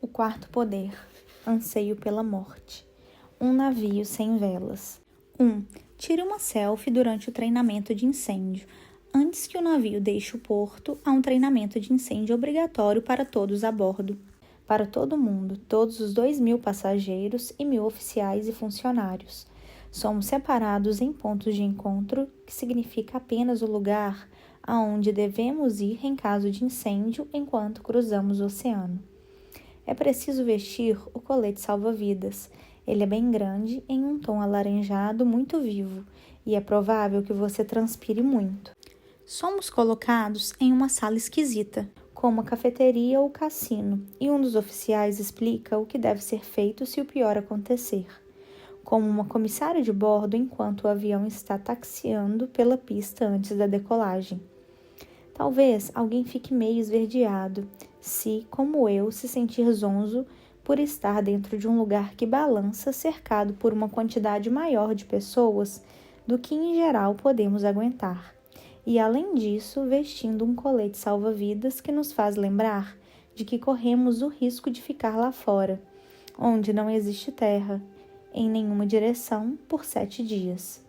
O quarto poder, anseio pela morte. Um navio sem velas. 1. Tire uma selfie durante o treinamento de incêndio. Antes que o navio deixe o porto, há um treinamento de incêndio obrigatório para todos a bordo. Para todo mundo, todos os 2.000 passageiros e 1.000 oficiais e funcionários. Somos separados em pontos de encontro, que significa apenas o lugar aonde devemos ir em caso de incêndio enquanto cruzamos o oceano. É preciso vestir o colete salva-vidas. Ele é bem grande, em um tom alaranjado muito vivo, e é provável que você transpire muito. Somos colocados em uma sala esquisita, como a cafeteria ou cassino, e um dos oficiais explica o que deve ser feito se o pior acontecer. Como uma comissária de bordo enquanto o avião está taxiando pela pista antes da decolagem. Talvez alguém fique meio esverdeado, se, como eu, se sentir zonzo por estar dentro de um lugar que balança cercado por uma quantidade maior de pessoas do que em geral podemos aguentar. E além disso, vestindo um colete salva-vidas que nos faz lembrar de que corremos o risco de ficar lá fora, onde não existe terra, em nenhuma direção, por 7 dias.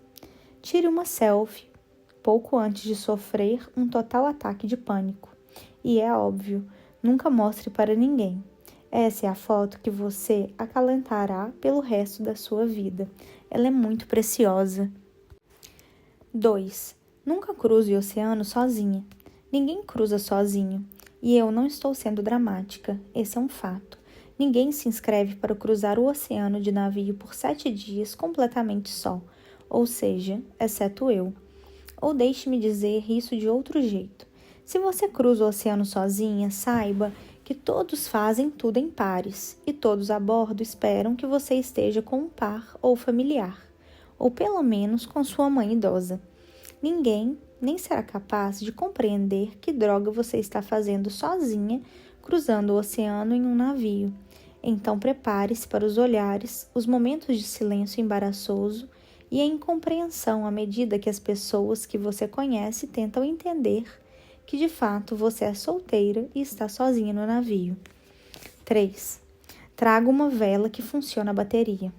Tire uma selfie pouco antes de sofrer um total ataque de pânico. E é óbvio, nunca mostre para ninguém. Essa é a foto que você acalentará pelo resto da sua vida. Ela é muito preciosa. 2. Nunca cruze o oceano sozinha. Ninguém cruza sozinho. E eu não estou sendo dramática. Esse é um fato. Ninguém se inscreve para cruzar o oceano de navio por 7 dias completamente só. Ou seja, exceto eu. Ou deixe-me dizer isso de outro jeito. Se você cruza o oceano sozinha, saiba que todos fazem tudo em pares e todos a bordo esperam que você esteja com um par ou familiar, ou pelo menos com sua mãe idosa. Ninguém nem será capaz de compreender que droga você está fazendo sozinha cruzando o oceano em um navio. Então prepare-se para os olhares, os momentos de silêncio embaraçoso e a incompreensão à medida que as pessoas que você conhece tentam entender que de fato você é solteira e está sozinha no navio. 3. Traga uma vela que funciona a bateria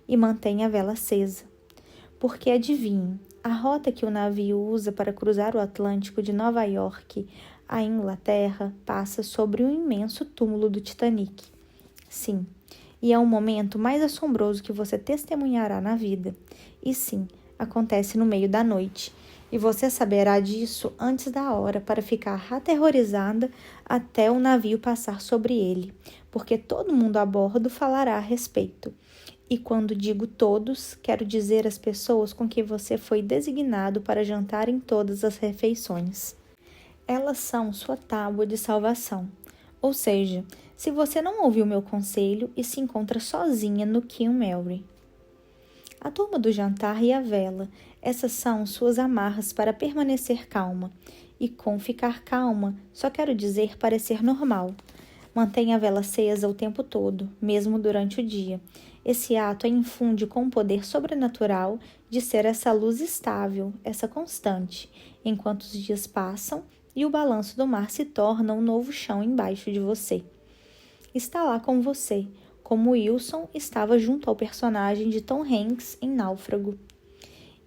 e mantenha a vela acesa. Porque adivinhe, a rota que o navio usa para cruzar o Atlântico de Nova York à Inglaterra passa sobre o imenso túmulo do Titanic. Sim, e é o momento mais assombroso que você testemunhará na vida. E sim, acontece no meio da noite. E você saberá disso antes da hora para ficar aterrorizada até o navio passar sobre ele, porque todo mundo a bordo falará a respeito. E quando digo todos, quero dizer as pessoas com quem você foi designado para jantar em todas as refeições. Elas são sua tábua de salvação. Ou seja, se você não ouviu meu conselho e se encontra sozinha no Queen Mary. A turma do jantar e a vela, essas são suas amarras para permanecer calma. E com ficar calma, só quero dizer parecer normal. Mantenha a vela acesa o tempo todo, mesmo durante o dia. Esse ato a infunde com o poder sobrenatural de ser essa luz estável, essa constante, enquanto os dias passam e o balanço do mar se torna um novo chão embaixo de você. Está lá com você, como Wilson estava junto ao personagem de Tom Hanks em Náufrago.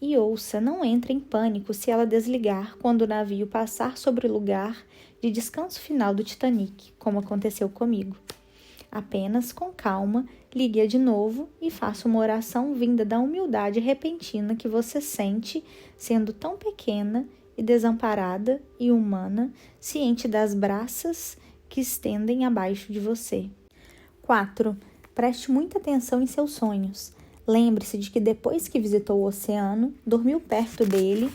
E ouça, não entre em pânico se ela desligar quando o navio passar sobre o lugar de descanso final do Titanic, como aconteceu comigo. Apenas, com calma, ligue-a de novo e faça uma oração vinda da humildade repentina que você sente sendo tão pequena e desamparada e humana, ciente das braças que estendem abaixo de você. 4. Preste muita atenção em seus sonhos. Lembre-se de que depois que visitou o oceano, dormiu perto dele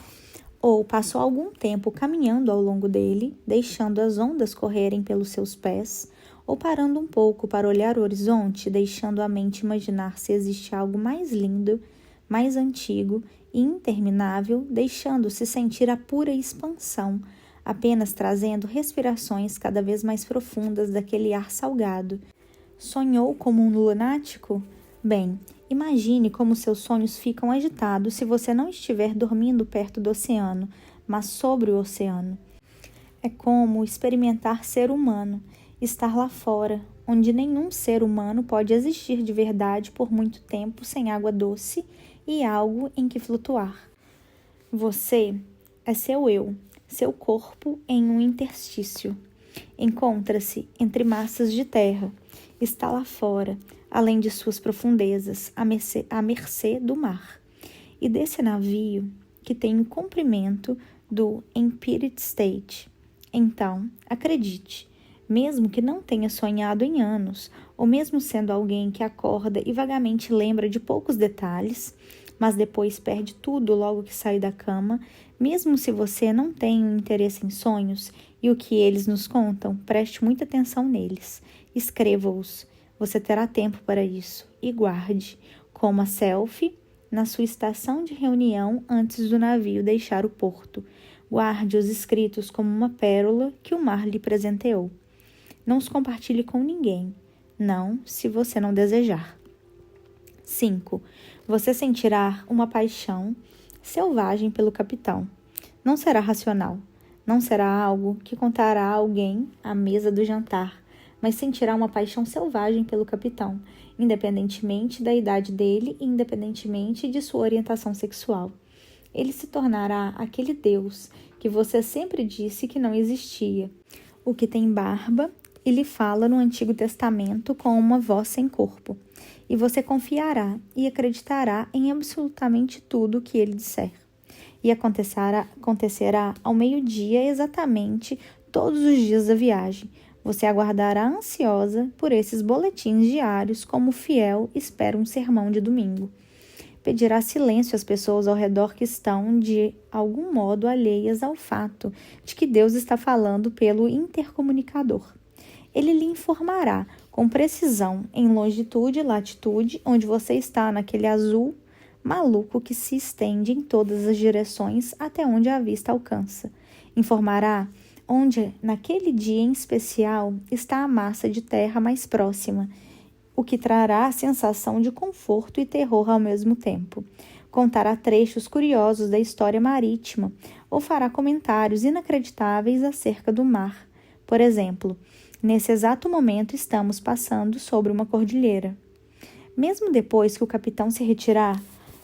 ou passou algum tempo caminhando ao longo dele, deixando as ondas correrem pelos seus pés, ou parando um pouco para olhar o horizonte, deixando a mente imaginar se existe algo mais lindo, mais antigo e interminável, deixando-se sentir a pura expansão, apenas trazendo respirações cada vez mais profundas daquele ar salgado. Sonhou como um lunático? Bem, imagine como seus sonhos ficam agitados se você não estiver dormindo perto do oceano, mas sobre o oceano. É como experimentar ser humano, estar lá fora, onde nenhum ser humano pode existir de verdade por muito tempo sem água doce e algo em que flutuar. Você é seu eu, seu corpo em um interstício. Encontra-se entre massas de terra, está lá fora, além de suas profundezas, à mercê do mar. E desse navio, que tem o comprimento do Empiric State. Então, acredite, mesmo que não tenha sonhado em anos, ou mesmo sendo alguém que acorda e vagamente lembra de poucos detalhes, mas depois perde tudo logo que sai da cama, mesmo se você não tem um interesse em sonhos e o que eles nos contam, preste muita atenção neles. Escreva-os. Você terá tempo para isso. E guarde, como a selfie, na sua estação de reunião antes do navio deixar o porto. Guarde os escritos como uma pérola que o mar lhe presenteou. Não os compartilhe com ninguém. Não, se você não desejar. 5. Você sentirá uma paixão selvagem pelo capitão. Não será racional. Não será algo que contará a alguém à mesa do jantar, mas sentirá uma paixão selvagem pelo capitão, independentemente da idade dele e independentemente de sua orientação sexual. Ele se tornará aquele Deus que você sempre disse que não existia, o que tem barba e lhe fala no Antigo Testamento com uma voz sem corpo. E você confiará e acreditará em absolutamente tudo o que ele disser. E acontecerá ao meio-dia exatamente todos os dias da viagem. Você aguardará ansiosa por esses boletins diários como fiel espera um sermão de domingo. Pedirá silêncio às pessoas ao redor que estão, de algum modo, alheias ao fato de que Deus está falando pelo intercomunicador. Ele lhe informará com precisão em longitude e latitude onde você está naquele azul maluco que se estende em todas as direções até onde a vista alcança. Informará onde, naquele dia em especial, está a massa de terra mais próxima, o que trará a sensação de conforto e terror ao mesmo tempo. Contará trechos curiosos da história marítima ou fará comentários inacreditáveis acerca do mar. Por exemplo, nesse exato momento estamos passando sobre uma cordilheira. Mesmo depois que o capitão se retirar,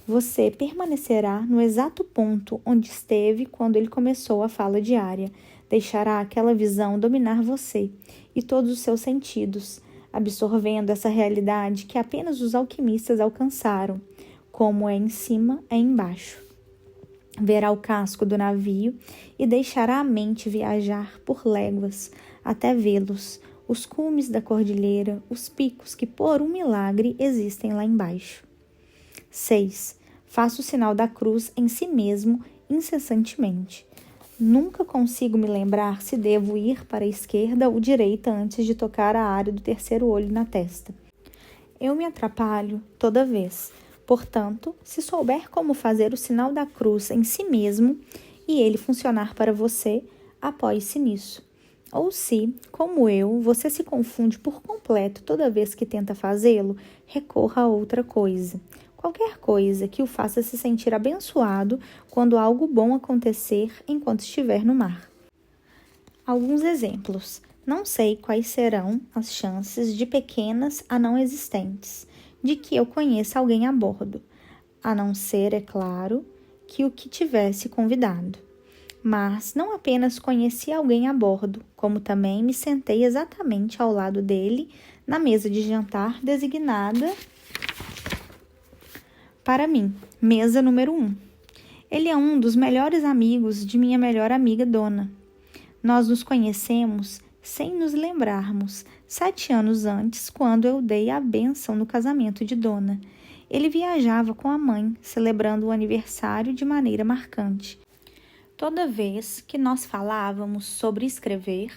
você permanecerá no exato ponto onde esteve quando ele começou a fala diária. Deixará aquela visão dominar você e todos os seus sentidos, absorvendo essa realidade que apenas os alquimistas alcançaram. Como é em cima, é embaixo. Verá o casco do navio e deixará a mente viajar por léguas até vê-los, os cumes da cordilheira, os picos que por um milagre existem lá embaixo. 6. Faça o sinal da cruz em si mesmo incessantemente. Nunca consigo me lembrar se devo ir para a esquerda ou direita antes de tocar a área do terceiro olho na testa. Eu me atrapalho toda vez. Portanto, se souber como fazer o sinal da cruz em si mesmo e ele funcionar para você, apoie-se nisso. Ou se, como eu, você se confunde por completo toda vez que tenta fazê-lo, recorra a outra coisa. Qualquer coisa que o faça se sentir abençoado quando algo bom acontecer enquanto estiver no mar. Alguns exemplos. Não sei quais serão as chances de pequenas a não existentes de que eu conheça alguém a bordo, a não ser, é claro, que o que tivesse convidado. Mas não apenas conheci alguém a bordo, como também me sentei exatamente ao lado dele na mesa de jantar designada para mim, mesa número 1. Ele é um dos melhores amigos de minha melhor amiga Dona. Nós nos conhecemos sem nos lembrarmos, 7 anos antes, quando eu dei a bênção no casamento de Dona. Ele viajava com a mãe, celebrando o aniversário de maneira marcante. Toda vez que nós falávamos sobre escrever,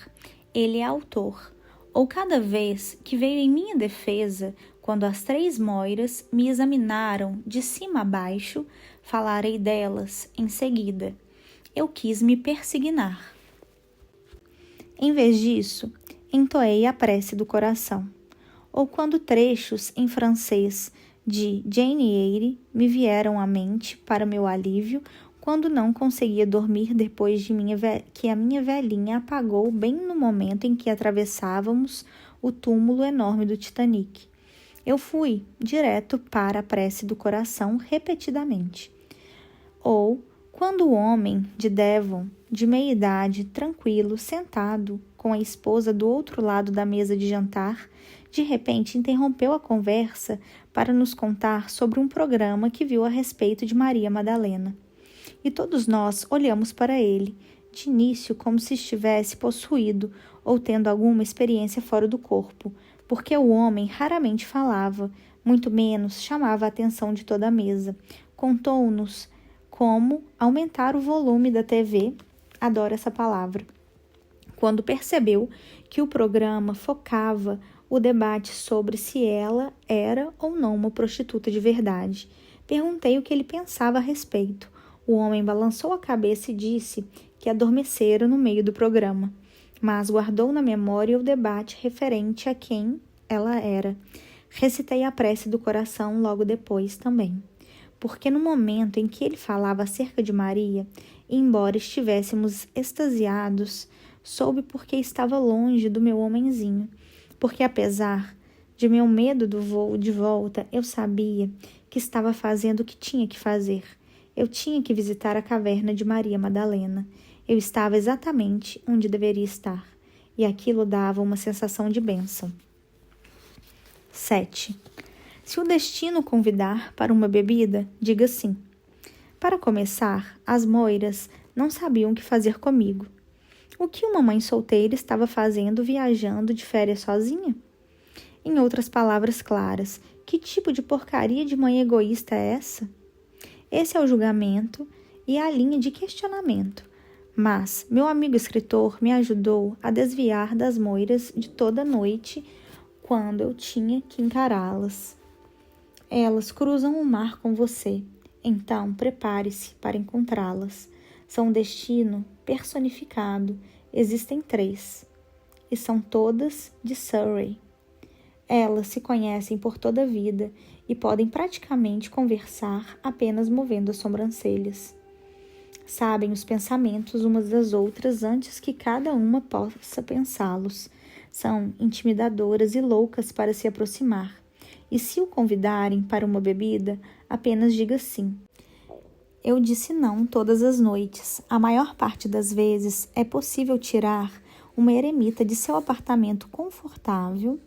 ele é autor. Ou cada vez que veio em minha defesa, quando as 3 moiras me examinaram de cima a baixo, falarei delas em seguida. Eu quis me persignar. Em vez disso, entoei a prece do coração. Ou quando trechos em francês de Jane Eyre me vieram à mente para meu alívio, quando não conseguia dormir depois de que a minha velhinha apagou bem no momento em que atravessávamos o túmulo enorme do Titanic. Eu fui direto para a prece do coração repetidamente. Ou quando o homem de Devon, de meia-idade, tranquilo, sentado com a esposa do outro lado da mesa de jantar, de repente interrompeu a conversa para nos contar sobre um programa que viu a respeito de Maria Madalena. E todos nós olhamos para ele, de início como se estivesse possuído ou tendo alguma experiência fora do corpo, porque o homem raramente falava, muito menos chamava a atenção de toda a mesa. Contou-nos como aumentar o volume da TV, adoro essa palavra, quando percebeu que o programa focava o debate sobre se ela era ou não uma prostituta de verdade. Perguntei o que ele pensava a respeito. O homem balançou a cabeça e disse que adormecera no meio do programa, mas guardou na memória o debate referente a quem ela era. Recitei a prece do coração logo depois também, porque no momento em que ele falava acerca de Maria, embora estivéssemos extasiados, soube porque estava longe do meu homenzinho, porque apesar de meu medo do voo de volta, eu sabia que estava fazendo o que tinha que fazer. Eu tinha que visitar a caverna de Maria Madalena. Eu estava exatamente onde deveria estar, e aquilo dava uma sensação de bênção. 7. Se o destino convidar para uma bebida, diga sim. Para começar, as moiras não sabiam o que fazer comigo. O que uma mãe solteira estava fazendo viajando de férias sozinha? Em outras palavras claras, que tipo de porcaria de mãe egoísta é essa? Esse é o julgamento e a linha de questionamento. Mas meu amigo escritor me ajudou a desviar das moiras de toda noite quando eu tinha que encará-las. Elas cruzam o mar com você, então prepare-se para encontrá-las. São um destino personificado. Existem 3, e são todas de Surrey. Elas se conhecem por toda a vida e podem praticamente conversar apenas movendo as sobrancelhas. Sabem os pensamentos umas das outras antes que cada uma possa pensá-los. São intimidadoras e loucas para se aproximar. E se o convidarem para uma bebida, apenas diga sim. Eu disse não todas as noites. A maior parte das vezes é possível tirar uma eremita de seu apartamento confortável,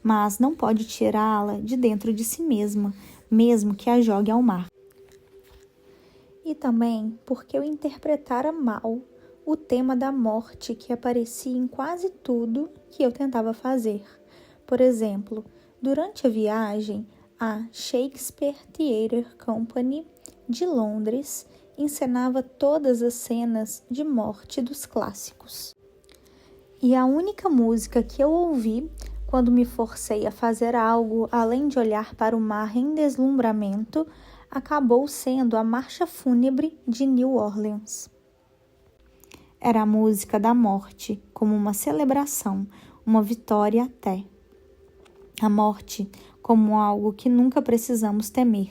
mas não pode tirá-la de dentro de si mesma, mesmo que a jogue ao mar. E também porque eu interpretara mal o tema da morte que aparecia em quase tudo que eu tentava fazer. Por exemplo, durante a viagem, a Shakespeare Theatre Company de Londres encenava todas as cenas de morte dos clássicos. E a única música que eu ouvi quando me forcei a fazer algo além de olhar para o mar em deslumbramento, acabou sendo a marcha fúnebre de New Orleans. Era a música da morte, como uma celebração, uma vitória até. A morte como algo que nunca precisamos temer.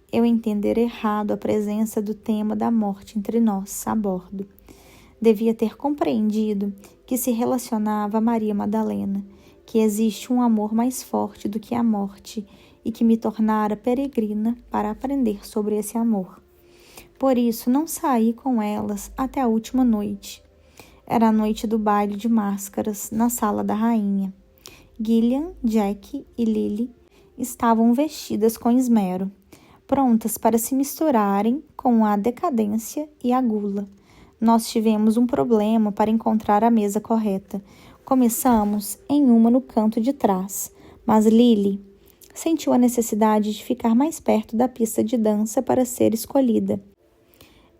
Eu entender errado a presença do tema da morte entre nós, a bordo. Devia ter compreendido que se relacionava a Maria Madalena, que existe um amor mais forte do que a morte e que me tornara peregrina para aprender sobre esse amor. Por isso, não saí com elas até a última noite. Era a noite do baile de máscaras na sala da rainha. Gillian, Jack e Lily estavam vestidas com esmero, prontas para se misturarem com a decadência e a gula. Nós tivemos um problema para encontrar a mesa correta. Começamos em uma no canto de trás, mas Lily sentiu a necessidade de ficar mais perto da pista de dança para ser escolhida.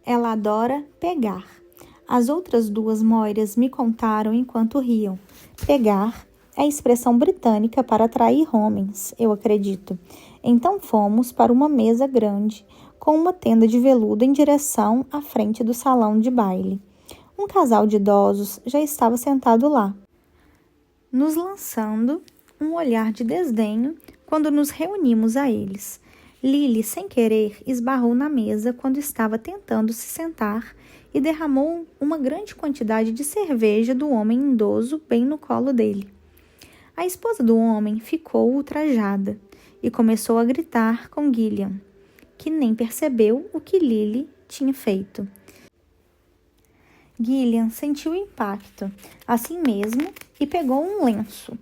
Ela adora pegar. As outras 2 moiras me contaram enquanto riam. Pegar é a expressão britânica para atrair homens, eu acredito. Então fomos para uma mesa grande, com uma tenda de veludo em direção à frente do salão de baile. Um casal de idosos já estava sentado lá, nos lançando um olhar de desdenho quando nos reunimos a eles. Lily, sem querer, esbarrou na mesa quando estava tentando se sentar e derramou uma grande quantidade de cerveja do homem idoso bem no colo dele. A esposa do homem ficou ultrajada e começou a gritar com Gillian, que nem percebeu o que Lily tinha feito. Gillian sentiu o impacto, assim mesmo, e pegou um lenço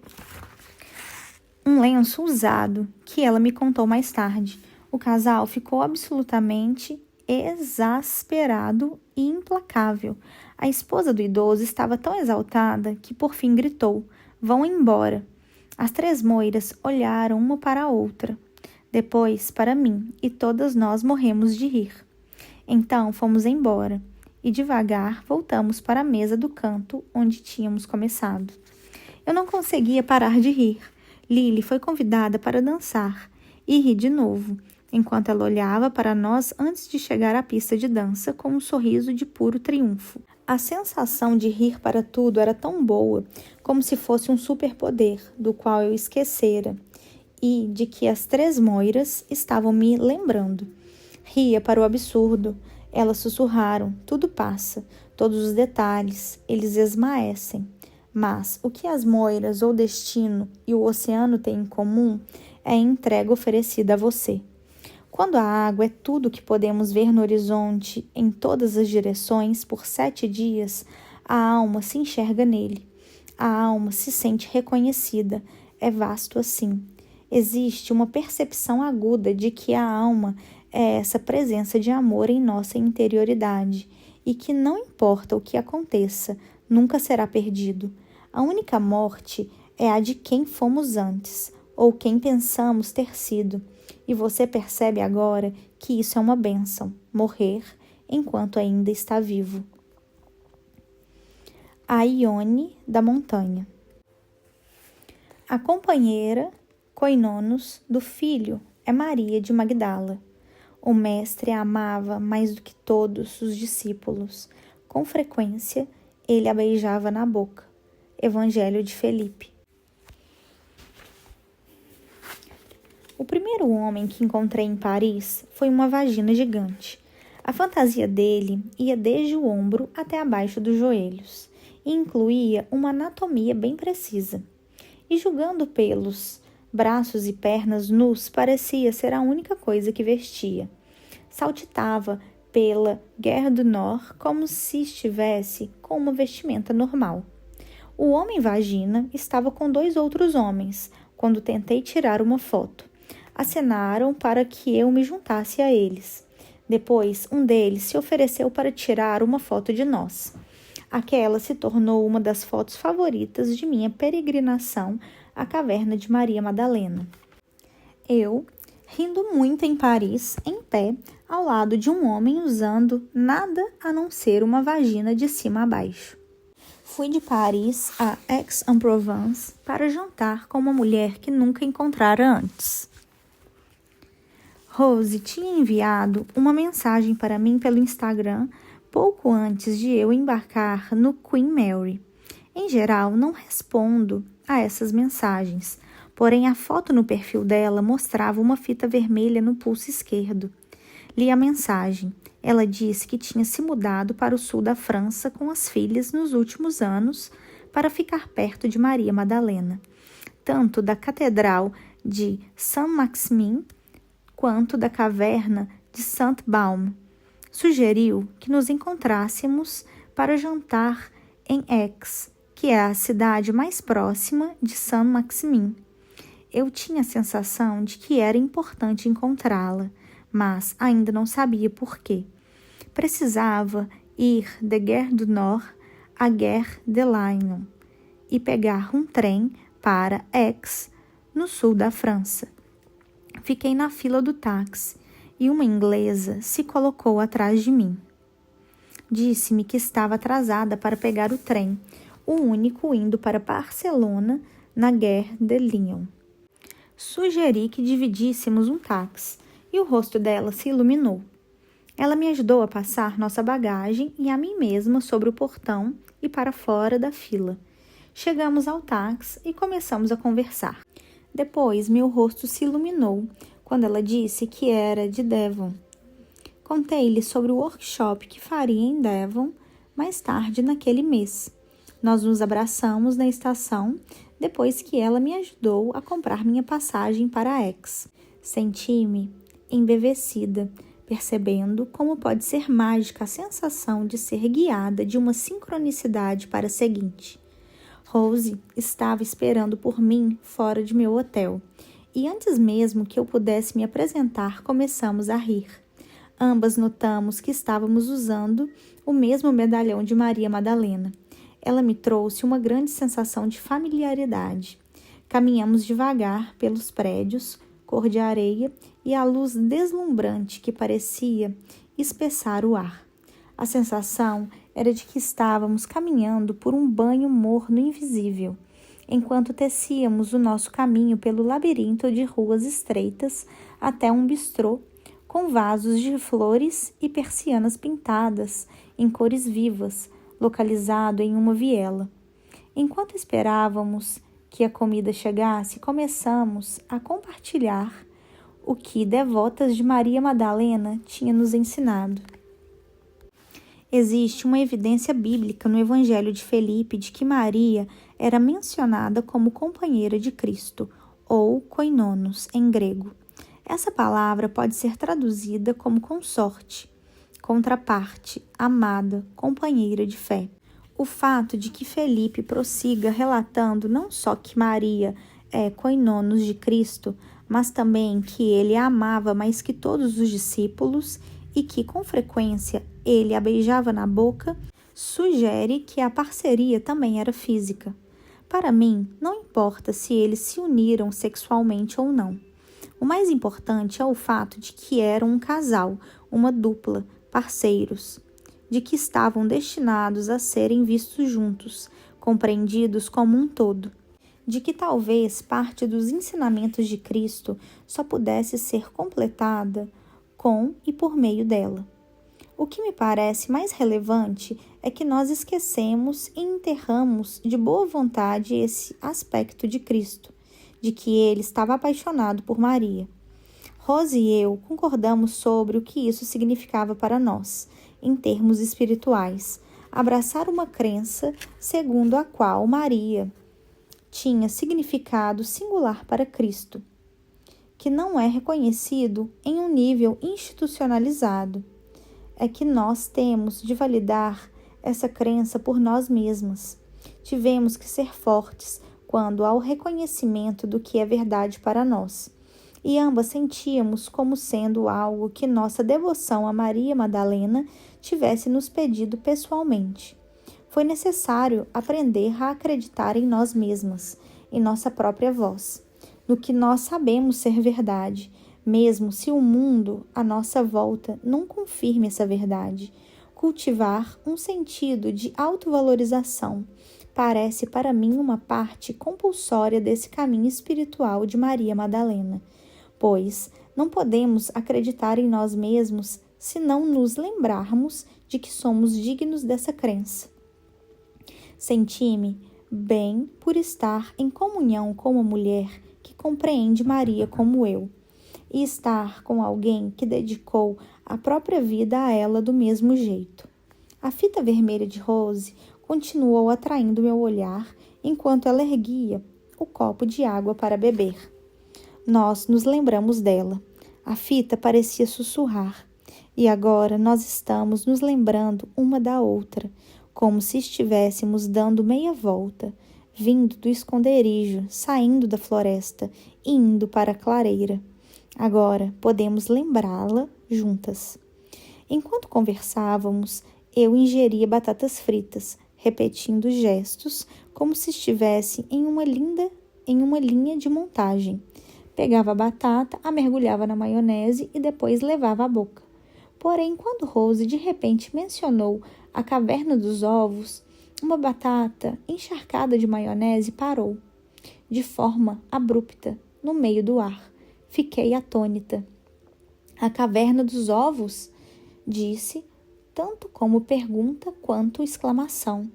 usado, que ela me contou mais tarde. O casal ficou absolutamente exasperado e implacável. A esposa do idoso estava tão exaltada que por fim gritou: "Vão embora." As 3 moiras olharam uma para a outra, depois para mim, e todas nós morremos de rir. Então fomos embora e devagar voltamos para a mesa do canto onde tínhamos começado. Eu não conseguia parar de rir. Lily foi convidada para dançar e ri de novo, enquanto ela olhava para nós antes de chegar à pista de dança com um sorriso de puro triunfo. A sensação de rir para tudo era tão boa, como se fosse um superpoder do qual eu esquecera e de que as 3 moiras estavam me lembrando. Ria para o absurdo. Elas sussurraram: "Tudo passa, todos os detalhes, eles esmaecem." Mas o que as moiras, ou destino, e o oceano têm em comum é a entrega oferecida a você. Quando a água é tudo que podemos ver no horizonte em todas as direções por 7 dias, a alma se enxerga nele. A alma se sente reconhecida. É vasto assim. Existe uma percepção aguda de que a alma é essa presença de amor em nossa interioridade e que não importa o que aconteça, nunca será perdido. A única morte é a de quem fomos antes, ou quem pensamos ter sido. E você percebe agora que isso é uma bênção, morrer enquanto ainda está vivo. A Ione da montanha. A companheira, Koinonos, do filho é Maria de Magdala. O mestre a amava mais do que todos os discípulos. Com frequência, ele a beijava na boca. Evangelho de Felipe. O primeiro homem que encontrei em Paris foi uma vagina gigante. A fantasia dele ia desde o ombro até abaixo dos joelhos e incluía uma anatomia bem precisa. E julgando pelos braços e pernas nus, parecia ser a única coisa que vestia. Saltitava pela Gare du Nord como se estivesse com uma vestimenta normal. O homem vagina estava com 2 outros homens, quando tentei tirar uma foto. Acenaram para que eu me juntasse a eles. Depois, um deles se ofereceu para tirar uma foto de nós. Aquela se tornou uma das fotos favoritas de minha peregrinação à caverna de Maria Madalena. Eu, rindo muito em Paris, em pé, ao lado de um homem usando nada a não ser uma vagina de cima a baixo. Fui de Paris a Aix-en-Provence para jantar com uma mulher que nunca encontrara antes. Rose tinha enviado uma mensagem para mim pelo Instagram pouco antes de eu embarcar no Queen Mary. Em geral, não respondo a essas mensagens, porém a foto no perfil dela mostrava uma fita vermelha no pulso esquerdo. Li a mensagem. Ela disse que tinha se mudado para o sul da França com as filhas nos últimos anos para ficar perto de Maria Madalena, tanto da Catedral de Saint-Maximin quanto da Caverna de Saint-Baume. Sugeriu que nos encontrássemos para jantar em Aix, que é a cidade mais próxima de Saint-Maximin. Eu tinha a sensação de que era importante encontrá-la, mas ainda não sabia por quê. Precisava ir de Gare du Nord a Gare de Lyon e pegar um trem para Aix, no sul da França. Fiquei na fila do táxi e uma inglesa se colocou atrás de mim. Disse-me que estava atrasada para pegar o trem, o único indo para Barcelona na Gare de Lyon. Sugeri que dividíssemos um táxi e o rosto dela se iluminou. Ela me ajudou a passar nossa bagagem e a mim mesma sobre o portão e para fora da fila. Chegamos ao táxi e começamos a conversar. Depois, meu rosto se iluminou quando ela disse que era de Devon. Contei-lhe sobre o workshop que faria em Devon mais tarde naquele mês. Nós nos abraçamos na estação depois que ela me ajudou a comprar minha passagem para Aix. Senti-me embevecida, percebendo como pode ser mágica a sensação de ser guiada de uma sincronicidade para a seguinte. Rose estava esperando por mim fora de meu hotel, e antes mesmo que eu pudesse me apresentar, começamos a rir. Ambas notamos que estávamos usando o mesmo medalhão de Maria Madalena. Ela me trouxe uma grande sensação de familiaridade. Caminhamos devagar pelos prédios, cor de areia e a luz deslumbrante que parecia espessar o ar. A sensação era de que estávamos caminhando por um banho morno invisível, enquanto tecíamos o nosso caminho pelo labirinto de ruas estreitas até um bistrô com vasos de flores e persianas pintadas em cores vivas, localizado em uma viela. Enquanto esperávamos que a comida chegasse, começamos a compartilhar o que devotas de Maria Madalena tinha nos ensinado. Existe uma evidência bíblica no Evangelho de Felipe de que Maria era mencionada como companheira de Cristo, ou koinonos em grego. Essa palavra pode ser traduzida como consorte, contraparte, amada, companheira de fé. O fato de que Felipe prossiga relatando não só que Maria é koinonos de Cristo, mas também que ele a amava mais que todos os discípulos e que, com frequência, ele a beijava na boca, sugere que a parceria também era física. Para mim, não importa se eles se uniram sexualmente ou não. O mais importante é o fato de que eram um casal, uma dupla, parceiros, de que estavam destinados a serem vistos juntos, compreendidos como um todo, de que talvez parte dos ensinamentos de Cristo só pudesse ser completada com e por meio dela. O que me parece mais relevante é que nós esquecemos e enterramos de boa vontade esse aspecto de Cristo, de que ele estava apaixonado por Maria. Rose e eu concordamos sobre o que isso significava para nós, em termos espirituais, abraçar uma crença segundo a qual Maria tinha significado singular para Cristo, que não é reconhecido em um nível institucionalizado. É que nós temos de validar essa crença por nós mesmas. Tivemos que ser fortes quando ao reconhecimento do que é verdade para nós. E ambas sentíamos como sendo algo que nossa devoção a Maria Madalena tivesse nos pedido pessoalmente. Foi necessário aprender a acreditar em nós mesmas, em nossa própria voz, no que nós sabemos ser verdade, mesmo se o mundo à nossa volta não confirme essa verdade. Cultivar um sentido de autovalorização parece para mim uma parte compulsória desse caminho espiritual de Maria Madalena, pois não podemos acreditar em nós mesmos se não nos lembrarmos de que somos dignos dessa crença. Senti-me bem por estar em comunhão com uma mulher que compreende Maria como eu, e estar com alguém que dedicou a própria vida a ela do mesmo jeito. A fita vermelha de Rose continuou atraindo meu olhar enquanto ela erguia o copo de água para beber. Nós nos lembramos dela. A fita parecia sussurrar. E agora nós estamos nos lembrando uma da outra, como se estivéssemos dando meia volta, vindo do esconderijo, saindo da floresta e indo para a clareira. Agora podemos lembrá-la juntas. Enquanto conversávamos, eu ingeria batatas fritas, repetindo gestos como se estivesse em uma linha de montagem. Pegava a batata, a mergulhava na maionese e depois levava à boca. Porém, quando Rose de repente mencionou a caverna dos ovos, uma batata encharcada de maionese parou, de forma abrupta, no meio do ar. Fiquei atônita. A caverna dos ovos? Disse, tanto como pergunta quanto exclamação.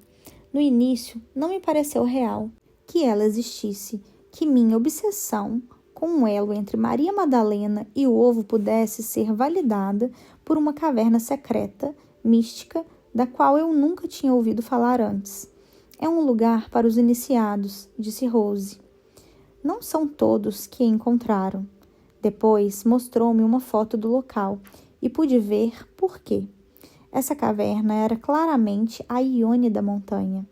No início, não me pareceu real que ela existisse, que minha obsessão com um elo entre Maria Madalena e o ovo pudesse ser validada por uma caverna secreta, mística, da qual eu nunca tinha ouvido falar antes. É um lugar para os iniciados, disse Rose. Não são todos que encontraram. Depois mostrou-me uma foto do local e pude ver por quê. Essa caverna era claramente a Ione da montanha.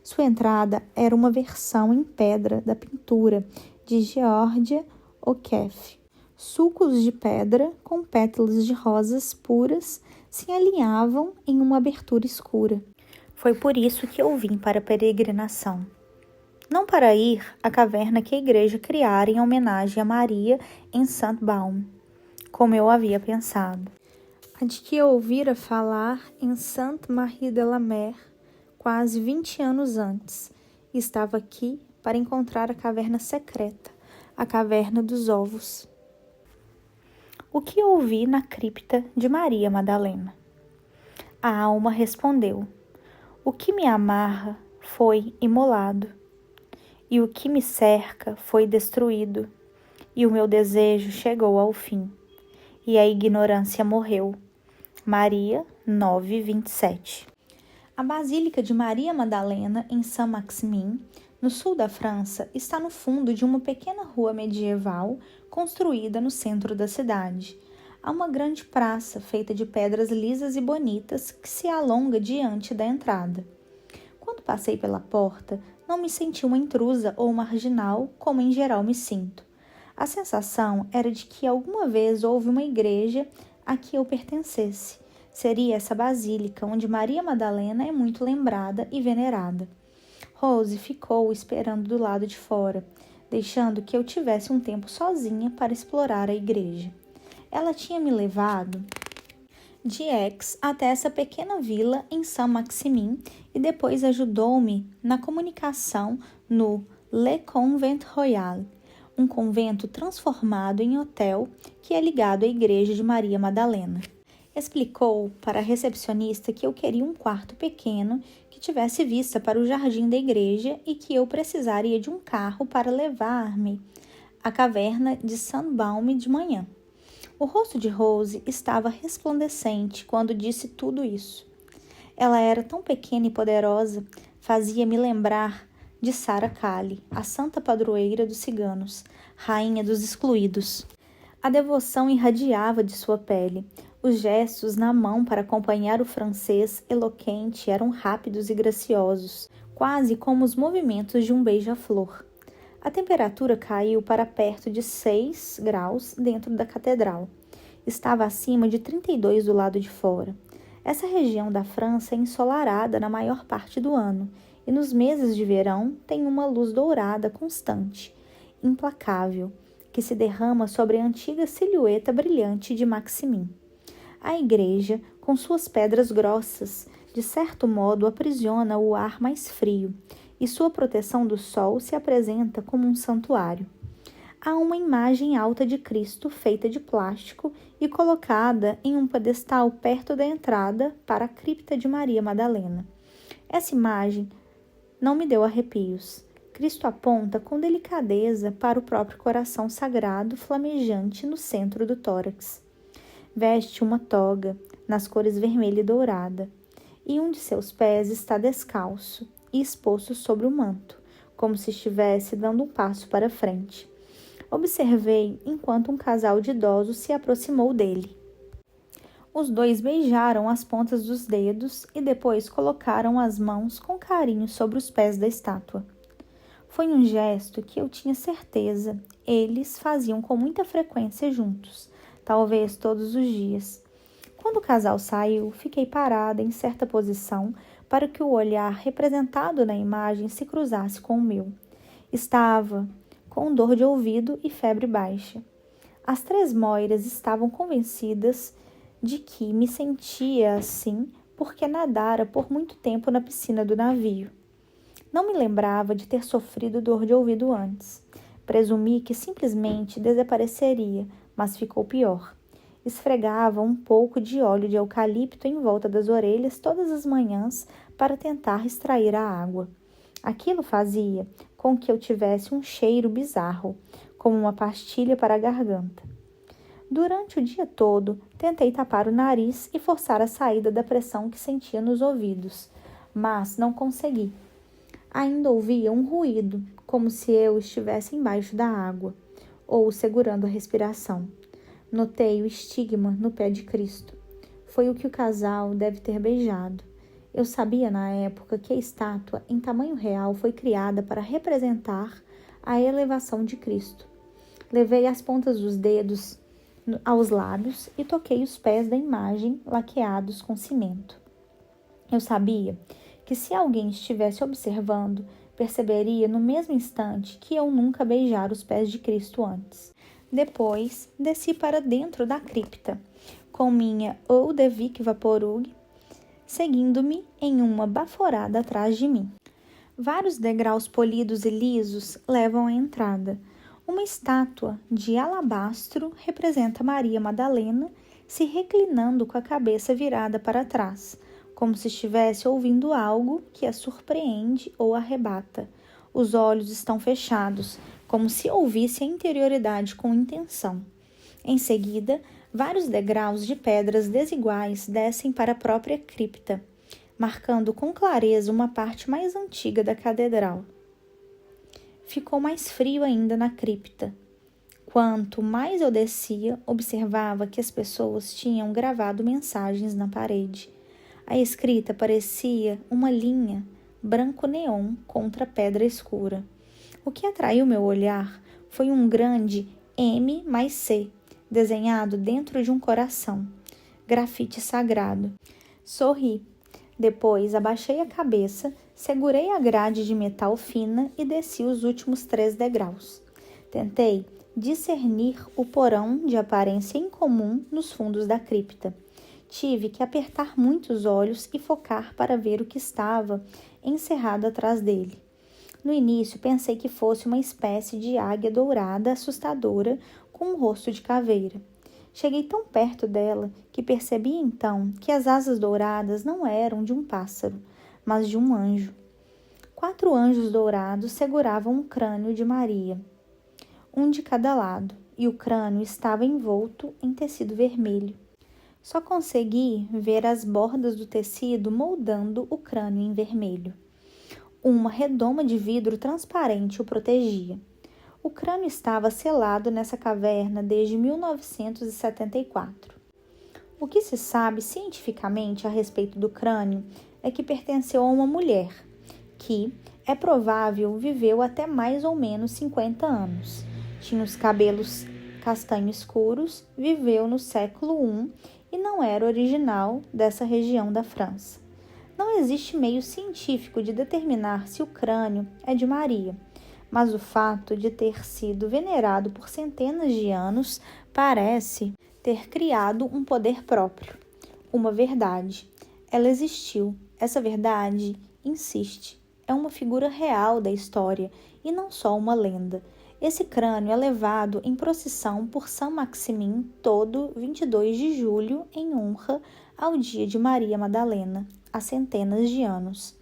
Sua entrada era uma versão em pedra da pintura de Georgia O'Keeffe. Sulcos de pedra com pétalas de rosas puras se alinhavam em uma abertura escura. Foi por isso que eu vim para a peregrinação. Não para ir à caverna que a igreja criara em homenagem a Maria em Saint-Baume, como eu havia pensado. A de que eu ouvira falar em Sainte-Marie-de-la-Mer quase 20 anos antes, e estava aqui para encontrar a caverna secreta, a caverna dos ovos. O que ouvi na cripta de Maria Madalena? A alma respondeu: o que me amarra foi imolado, e o que me cerca foi destruído, e o meu desejo chegou ao fim, e a ignorância morreu. Maria 9:27. A Basílica de Maria Madalena, em Saint-Maximin, no sul da França, está no fundo de uma pequena rua medieval construída no centro da cidade. Há uma grande praça feita de pedras lisas e bonitas que se alonga diante da entrada. Quando passei pela porta, não me senti uma intrusa ou marginal, como em geral me sinto. A sensação era de que alguma vez houve uma igreja a que eu pertencesse. Seria essa basílica onde Maria Madalena é muito lembrada e venerada. Rose ficou esperando do lado de fora, deixando que eu tivesse um tempo sozinha para explorar a igreja. Ela tinha me levado de Aix até essa pequena vila em Saint-Maximin e depois ajudou-me na comunicação no Le Convent Royal, um convento transformado em hotel que é ligado à igreja de Maria Madalena. Explicou para a recepcionista que eu queria um quarto pequeno que tivesse vista para o jardim da igreja e que eu precisaria de um carro para levar-me à caverna de Saint-Baume de manhã. O rosto de Rose estava resplandecente quando disse tudo isso. Ela era tão pequena e poderosa, fazia-me lembrar de Sara Kali, a santa padroeira dos ciganos, rainha dos excluídos. A devoção irradiava de sua pele. Os gestos na mão para acompanhar o francês eloquente eram rápidos e graciosos, quase como os movimentos de um beija-flor. A temperatura caiu para perto de 6 graus dentro da catedral. Estava acima de 32 do lado de fora. Essa região da França é ensolarada na maior parte do ano, e nos meses de verão tem uma luz dourada constante, implacável, que se derrama sobre a antiga silhueta brilhante de Maximin. A igreja, com suas pedras grossas, de certo modo aprisiona o ar mais frio, e sua proteção do sol se apresenta como um santuário. Há uma imagem alta de Cristo feita de plástico e colocada em um pedestal perto da entrada para a cripta de Maria Madalena. Essa imagem não me deu arrepios. Cristo aponta com delicadeza para o próprio coração sagrado flamejante no centro do tórax. Veste uma toga, nas cores vermelha e dourada, e um de seus pés está descalço e exposto sobre o manto, como se estivesse dando um passo para frente. Observei enquanto um casal de idosos se aproximou dele. Os dois beijaram as pontas dos dedos e depois colocaram as mãos com carinho sobre os pés da estátua. Foi um gesto que eu tinha certeza eles faziam com muita frequência juntos, talvez todos os dias. Quando o casal saiu, fiquei parada em certa posição para que o olhar representado na imagem se cruzasse com o meu. Estava com dor de ouvido e febre baixa. As 3 moiras estavam convencidas de que me sentia assim porque nadara por muito tempo na piscina do navio. Não me lembrava de ter sofrido dor de ouvido antes. Presumi que simplesmente desapareceria, mas ficou pior. Esfregava um pouco de óleo de eucalipto em volta das orelhas todas as manhãs para tentar extrair a água. Aquilo fazia com que eu tivesse um cheiro bizarro, como uma pastilha para a garganta. Durante o dia todo, tentei tapar o nariz e forçar a saída da pressão que sentia nos ouvidos, mas não consegui. Ainda ouvia um ruído, como se eu estivesse embaixo da água, ou segurando a respiração. Notei o estigma no pé de Cristo. Foi o que o casal deve ter beijado. Eu sabia na época que a estátua, em tamanho real, foi criada para representar a elevação de Cristo. Levei as pontas dos dedos aos lábios e toquei os pés da imagem laqueados com cimento. Eu sabia que se alguém estivesse observando, perceberia no mesmo instante que eu nunca beijara os pés de Cristo antes. Depois, desci para dentro da cripta, com minha Eau de Vic Vaporub, seguindo-me em uma baforada atrás de mim. Vários degraus polidos e lisos levam à entrada. Uma estátua de alabastro representa Maria Madalena se reclinando com a cabeça virada para trás, como se estivesse ouvindo algo que a surpreende ou arrebata. Os olhos estão fechados, como se ouvisse a interioridade com intenção. Em seguida, vários degraus de pedras desiguais descem para a própria cripta, marcando com clareza uma parte mais antiga da catedral. Ficou mais frio ainda na cripta. Quanto mais eu descia, observava que as pessoas tinham gravado mensagens na parede. A escrita parecia uma linha branco-neon contra a pedra escura. O que atraiu meu olhar foi um grande M mais C, desenhado dentro de um coração, grafite sagrado. Sorri. Depois abaixei a cabeça, segurei a grade de metal fina e desci os últimos 3 degraus. Tentei discernir o porão de aparência incomum nos fundos da cripta. Tive que apertar muito os olhos e focar para ver o que estava encerrado atrás dele. No início pensei que fosse uma espécie de águia dourada assustadora com um rosto de caveira. Cheguei tão perto dela que percebi então que as asas douradas não eram de um pássaro, mas de um anjo. 4 anjos dourados seguravam o crânio de Maria, um de cada lado, e o crânio estava envolto em tecido vermelho. Só consegui ver as bordas do tecido moldando o crânio em vermelho. Uma redoma de vidro transparente o protegia. O crânio estava selado nessa caverna desde 1974. O que se sabe cientificamente a respeito do crânio é que pertenceu a uma mulher, que, é provável, viveu até mais ou menos 50 anos. Tinha os cabelos castanho escuros, viveu no século I e não era original dessa região da França. Não existe meio científico de determinar se o crânio é de Maria, mas o fato de ter sido venerado por centenas de anos parece ter criado um poder próprio, uma verdade. Ela existiu. Essa verdade insiste. É uma figura real da história e não só uma lenda. Esse crânio é levado em procissão por Saint-Maximin todo 22 de julho em honra ao dia de Maria Madalena, há centenas de anos.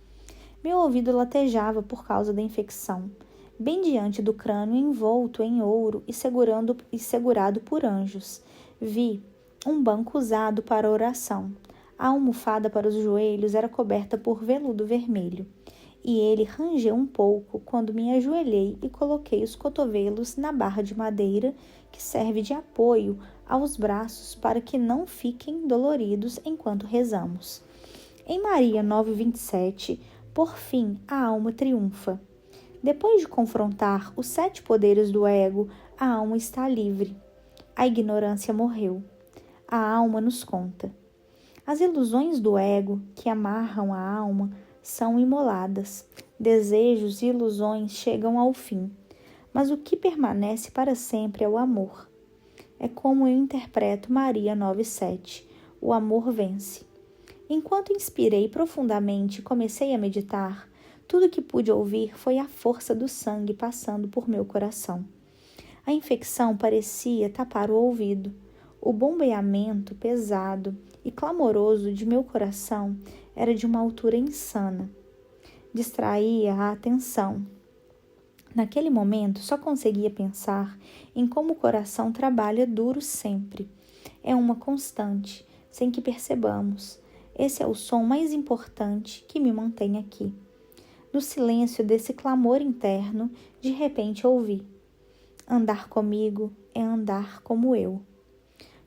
Meu ouvido latejava por causa da infecção. Bem diante do crânio envolto em ouro e segurado por anjos, vi um banco usado para oração. A almofada para os joelhos era coberta por veludo vermelho. E ele rangeu um pouco quando me ajoelhei e coloquei os cotovelos na barra de madeira que serve de apoio aos braços para que não fiquem doloridos enquanto rezamos. Em Maria 9:27, por fim, a alma triunfa. Depois de confrontar os 7 poderes do ego, a alma está livre. A ignorância morreu. A alma nos conta. As ilusões do ego que amarram a alma são imoladas. Desejos e ilusões chegam ao fim, mas o que permanece para sempre é o amor. É como eu interpreto Maria 9:7. O amor vence. Enquanto inspirei profundamente e comecei a meditar, tudo que pude ouvir foi a força do sangue passando por meu coração. A infecção parecia tapar o ouvido. O bombeamento pesado e clamoroso de meu coração era de uma altura insana. Distraía a atenção. Naquele momento, só conseguia pensar em como o coração trabalha duro sempre. É uma constante, sem que percebamos. Esse é o som mais importante que me mantém aqui. No silêncio desse clamor interno, de repente ouvi: andar comigo é andar como eu.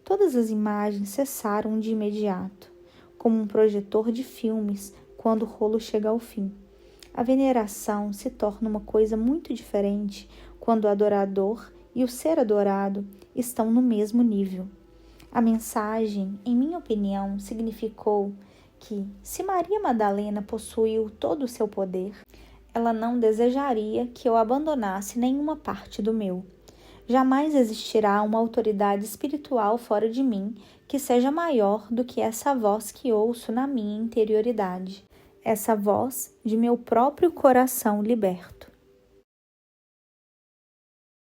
Todas as imagens cessaram de imediato, como um projetor de filmes quando o rolo chega ao fim. A veneração se torna uma coisa muito diferente quando o adorador e o ser adorado estão no mesmo nível. A mensagem, em minha opinião, significou que, se Maria Madalena possuiu todo o seu poder, ela não desejaria que eu abandonasse nenhuma parte do meu. Jamais existirá uma autoridade espiritual fora de mim que seja maior do que essa voz que ouço na minha interioridade, essa voz de meu próprio coração liberto.